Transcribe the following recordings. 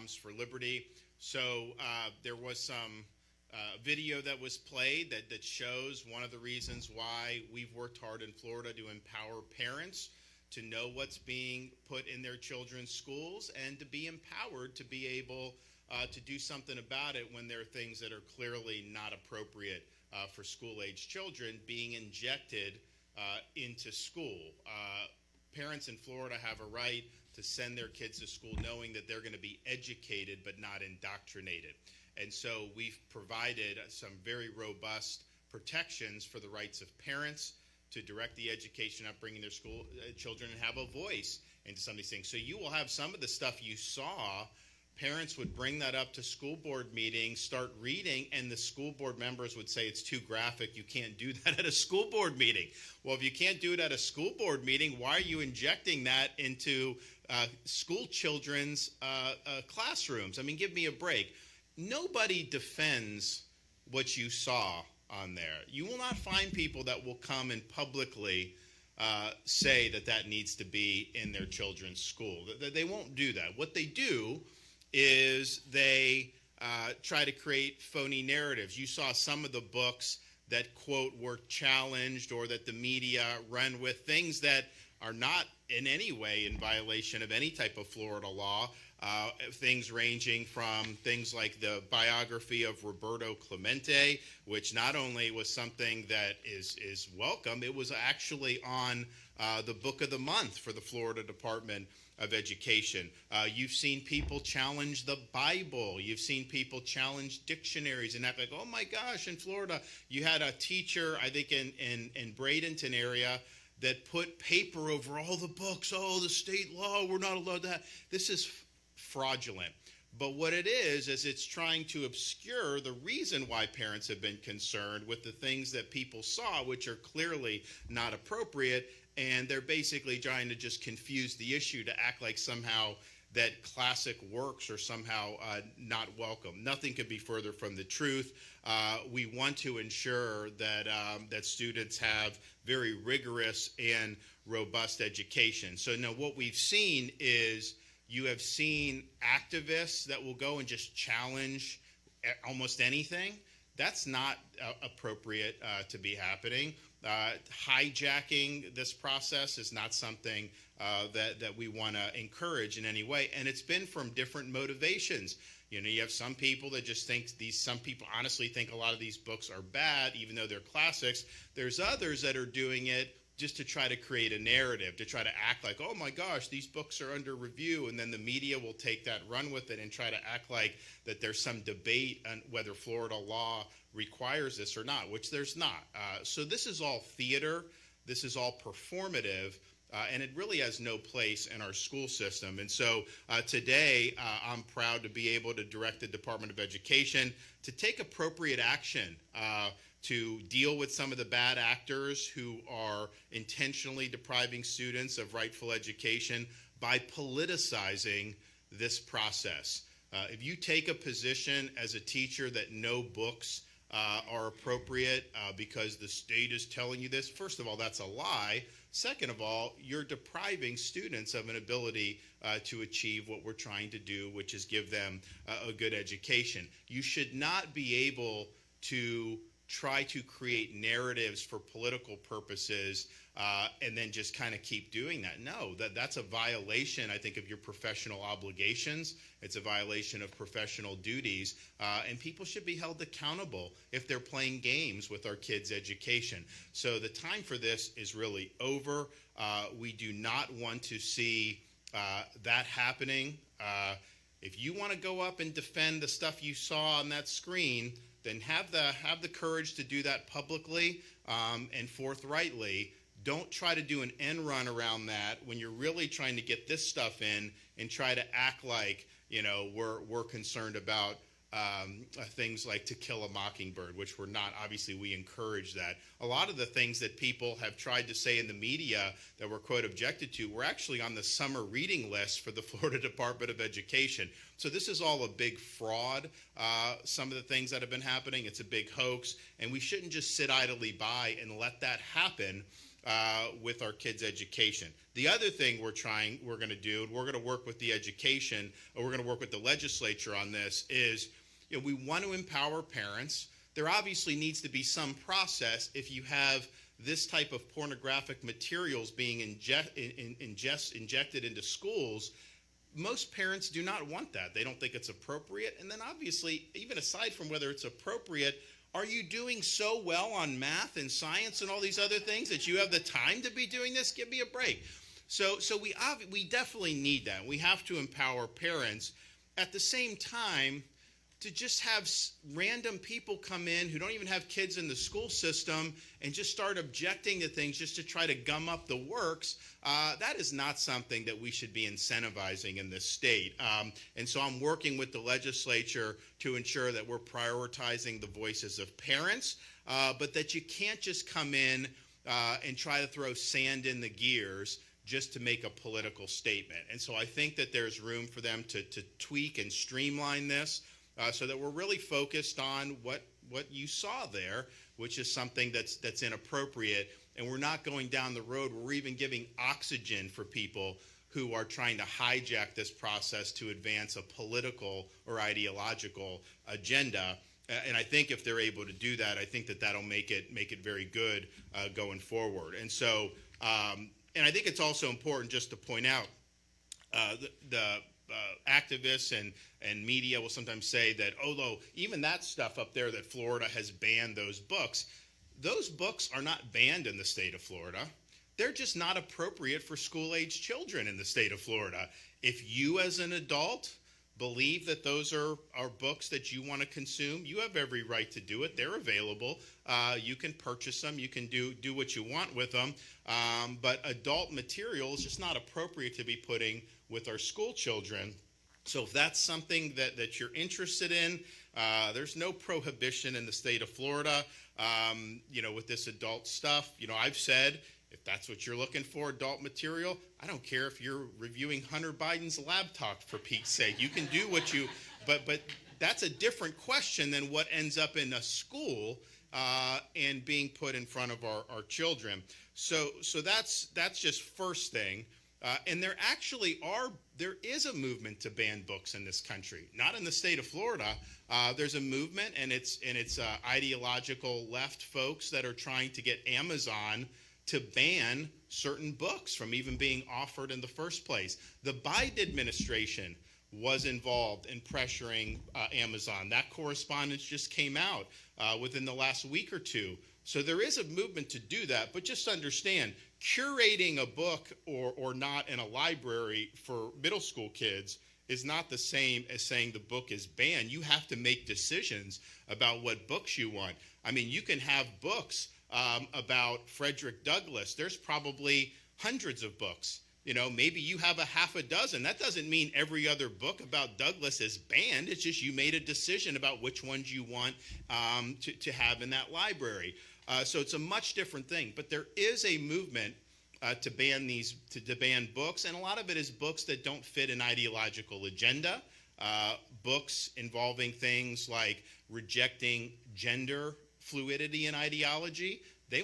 Moms for Liberty. So there was some video that was played that shows one of the reasons why we've worked hard in Florida to empower parents to know what's being put in their children's schools and to be empowered to be able to do something about it when there are things that are clearly not appropriate for school-age children being injected into school. Parents in Florida have a right to send their kids to school knowing that they're going to be educated but not indoctrinated. And so we've provided some very robust protections for the rights of parents to direct the education upbringing their school children and have a voice into some of these things. So you will have some of the stuff you saw. Parents would bring that up to school board meetings, start reading, and the school board members would say it's too graphic. You can't do that at a school board meeting. Well, if you can't do it at a school board meeting, why are you injecting that into school children's classrooms? I mean, give me a break. Nobody defends what you saw on there. You will not find people that will come and publicly say that needs to be in their children's school. They won't do that. What they do is they try to create phony narratives. You saw some of the books that, quote, were challenged or that the media ran with, things that are not in any way in violation of any type of Florida law, things ranging from things like the biography of Roberto Clemente, which not only was something that is welcome, it was actually on the book of the month for the Florida Department of Education. You've seen people challenge the Bible. You've seen people challenge dictionaries and act like, oh my gosh, in Florida, you had a teacher, I think in Bradenton area, that put paper over all the books. Oh, the state law, we're not allowed that. This is fraudulent. But what it is it's trying to obscure the reason why parents have been concerned with the things that people saw, which are clearly not appropriate. And they're basically trying to just confuse the issue to act like somehow that classic works are somehow not welcome. Nothing could be further from the truth. We want to ensure that students have very rigorous and robust education. So now what we've seen is you have seen activists that will go and just challenge almost anything. That's not appropriate to be happening. Hijacking this process is not something that we want to encourage in any way, and it's been from different motivations. You know, you have some people that just think some people honestly think a lot of these books are bad, even though they're classics. There's others that are doing it just to try to create a narrative, to try to act like, oh my gosh, these books are under review, and then the media will take that, run with it, and try to act like that there's some debate on whether Florida law requires this or not, which there's not. So this is all theater, this is all performative, and it really has no place in our school system. And so today, I'm proud to be able to direct the Department of Education to take appropriate action to deal with some of the bad actors who are intentionally depriving students of rightful education by politicizing this process. If you take a position as a teacher that no books are appropriate because the state is telling you this, first of all, that's a lie. Second of all, you're depriving students of an ability to achieve what we're trying to do, which is give them a good education. You should not be able to try to create narratives for political purposes and then just kind of keep doing that. No, that's a violation, I think, of your professional obligations. It's a violation of professional duties, and people should be held accountable if they're playing games with our kids' education. So the time for this is really over. We do not want to see that happening. If you want to go up and defend the stuff you saw on that screen, then have the courage to do that publicly and forthrightly. Don't try to do an end run around that when you're really trying to get this stuff in and try to act like, you know, we're concerned about things like To Kill a Mockingbird, which we're not. Obviously, we encourage that. A lot of the things that people have tried to say in the media that were, quote, objected to were actually on the summer reading list for the Florida Department of Education. So this is all a big fraud. Some of the things that have been happening, it's a big hoax, and we shouldn't just sit idly by and let that happen with our kids' education. The other thing we're going to do, and we're going to work with the education, or we're going to work with the legislature on this, is we want to empower parents. There obviously needs to be some process if you have this type of pornographic materials being injected into schools. Most parents do not want that. They don't think it's appropriate. And then obviously, even aside from whether it's appropriate, are you doing so well on math and science and all these other things that you have the time to be doing this? Give me a break. So we definitely need that. We have to empower parents. At the same time, to just have random people come in who don't even have kids in the school system and just start objecting to things just to try to gum up the works, that is not something that we should be incentivizing in this state. And so I'm working with the legislature to ensure that we're prioritizing the voices of parents, but that you can't just come in and try to throw sand in the gears just to make a political statement. And so I think that there's room for them to tweak and streamline this, so that we're really focused on what you saw there, which is something that's inappropriate, and we're not going down the road where we're even giving oxygen for people who are trying to hijack this process to advance a political or ideological agenda. And I think if they're able to do that, I think that that'll make it very good going forward. And so, and I think it's also important just to point out the activists and media will sometimes say that, although even that stuff up there that Florida has banned those books are not banned in the state of Florida. They're just not appropriate for school-age children in the state of Florida. If you as an adult believe that those are books that you want to consume, you have every right to do it. They're available. You can purchase them. You can do what you want with them. But adult material is just not appropriate to be putting with our school children. So if that's something that you're interested in, there's no prohibition in the state of Florida, with this adult stuff. I've said, if that's what you're looking for, adult material, I don't care if you're reviewing Hunter Biden's laptop, for Pete's sake. You can do what you, but that's a different question than what ends up in a school and being put in front of our children. So that's just first thing. And there is a movement to ban books in this country, not in the state of Florida. There's a movement, and it's ideological left folks that are trying to get Amazon to ban certain books from even being offered in the first place. The Biden administration was involved in pressuring Amazon. That correspondence just came out within the last week or two. So there is a movement to do that, but just understand, curating a book or not in a library for middle school kids is not the same as saying the book is banned. You have to make decisions about what books you want. I mean, you can have books about Frederick Douglass. There's probably hundreds of books. Maybe you have a half a dozen. That doesn't mean every other book about Douglass is banned. It's just you made a decision about which ones you want to have in that library. So it's a much different thing. But there is a movement to ban books, and a lot of it is books that don't fit an ideological agenda. Books involving things like rejecting gender fluidity and ideology. They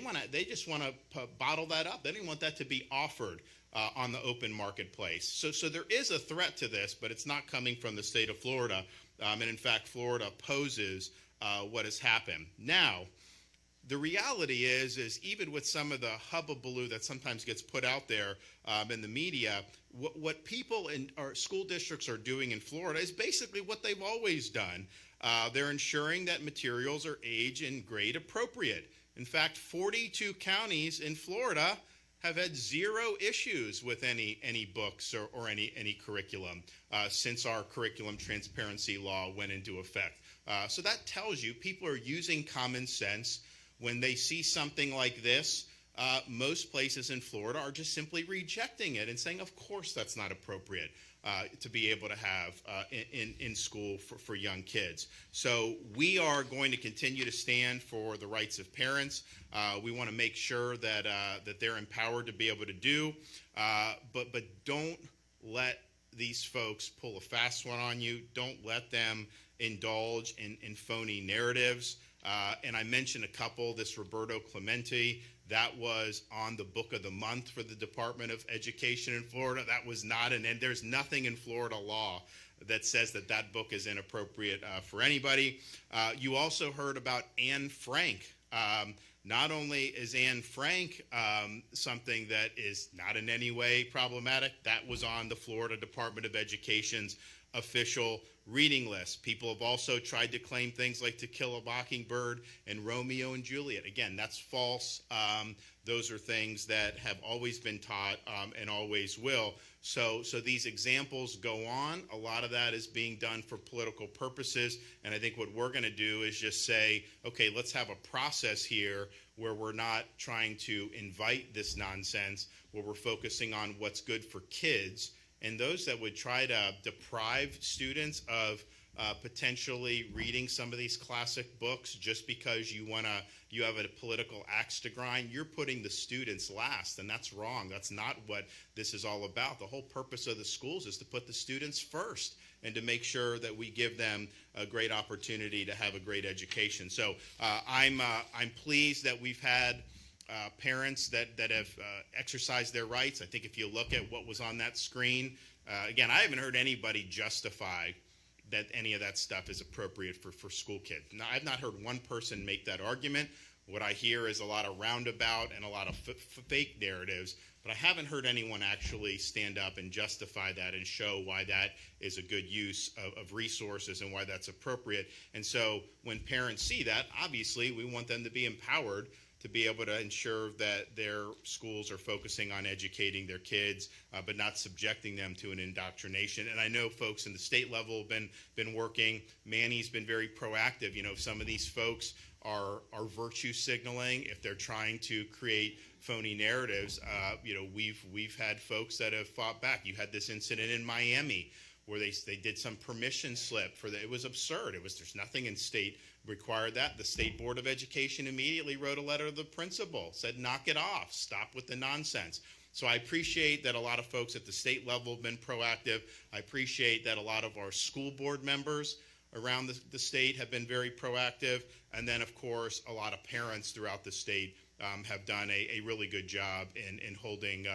just want to bottle that up. They don't want that to be offered on the open marketplace. So there is a threat to this, but it's not coming from the state of Florida. And in fact, Florida opposes what has happened. Now, the reality is even with some of the hubbubaloo that sometimes gets put out there in the media, what people in our school districts are doing in Florida is basically what they've always done. They're ensuring that materials are age and grade appropriate. In fact, 42 counties in Florida have had zero issues with any books or any curriculum since our curriculum transparency law went into effect. So that tells you people are using common sense. When they see something like this, most places in Florida are just simply rejecting it and saying, of course that's not appropriate to be able to have in school for young kids. So we are going to continue to stand for the rights of parents. We want to make sure that they're empowered to be able to do, but don't let these folks pull a fast one on you. Don't let them indulge in phony narratives. And I mentioned a couple, this Roberto Clemente, that was on the book of the month for the Department of Education in Florida. That was not and there's nothing in Florida law that says that that book is inappropriate for anybody. You also heard about Anne Frank. Not only is Anne Frank something that is not in any way problematic, that was on the Florida Department of Education's official reading list. People have also tried to claim things like To Kill a Mockingbird and Romeo and Juliet. Again, that's false. Those are things that have always been taught and always will. So these examples go on. A lot of that is being done for political purposes. And I think what we're going to do is just say, okay, let's have a process here where we're not trying to invite this nonsense, where we're focusing on what's good for kids. And those that would try to deprive students of potentially reading some of these classic books just because you have a political axe to grind, you're putting the students last, and that's wrong. That's not what this is all about. The whole purpose of the schools is to put the students first and to make sure that we give them a great opportunity to have a great education. So I'm pleased that we've had parents that have exercised their rights. I think if you look at what was on that screen, again, I haven't heard anybody justify that any of that stuff is appropriate for school kids. Now, I've not heard one person make that argument. What I hear is a lot of roundabout and a lot of fake narratives, but I haven't heard anyone actually stand up and justify that and show why that is a good use of resources and why that's appropriate. And so when parents see that, obviously we want them to be empowered to be able to ensure that their schools are focusing on educating their kids, but not subjecting them to an indoctrination. And I know folks in the state level have been working. Manny's been very proactive. You know, if some of these folks are virtue signaling, if they're trying to create phony narratives, we've had folks that have fought back. You had this incident in Miami where they did some permission slip for it was absurd. There's nothing in state required that. The State Board of Education immediately wrote a letter to the principal, said knock it off, stop with the nonsense. So I appreciate that a lot of folks at the state level have been proactive. I appreciate that a lot of our school board members around the state have been very proactive. And then, of course, a lot of parents throughout the state have done a really good job in holding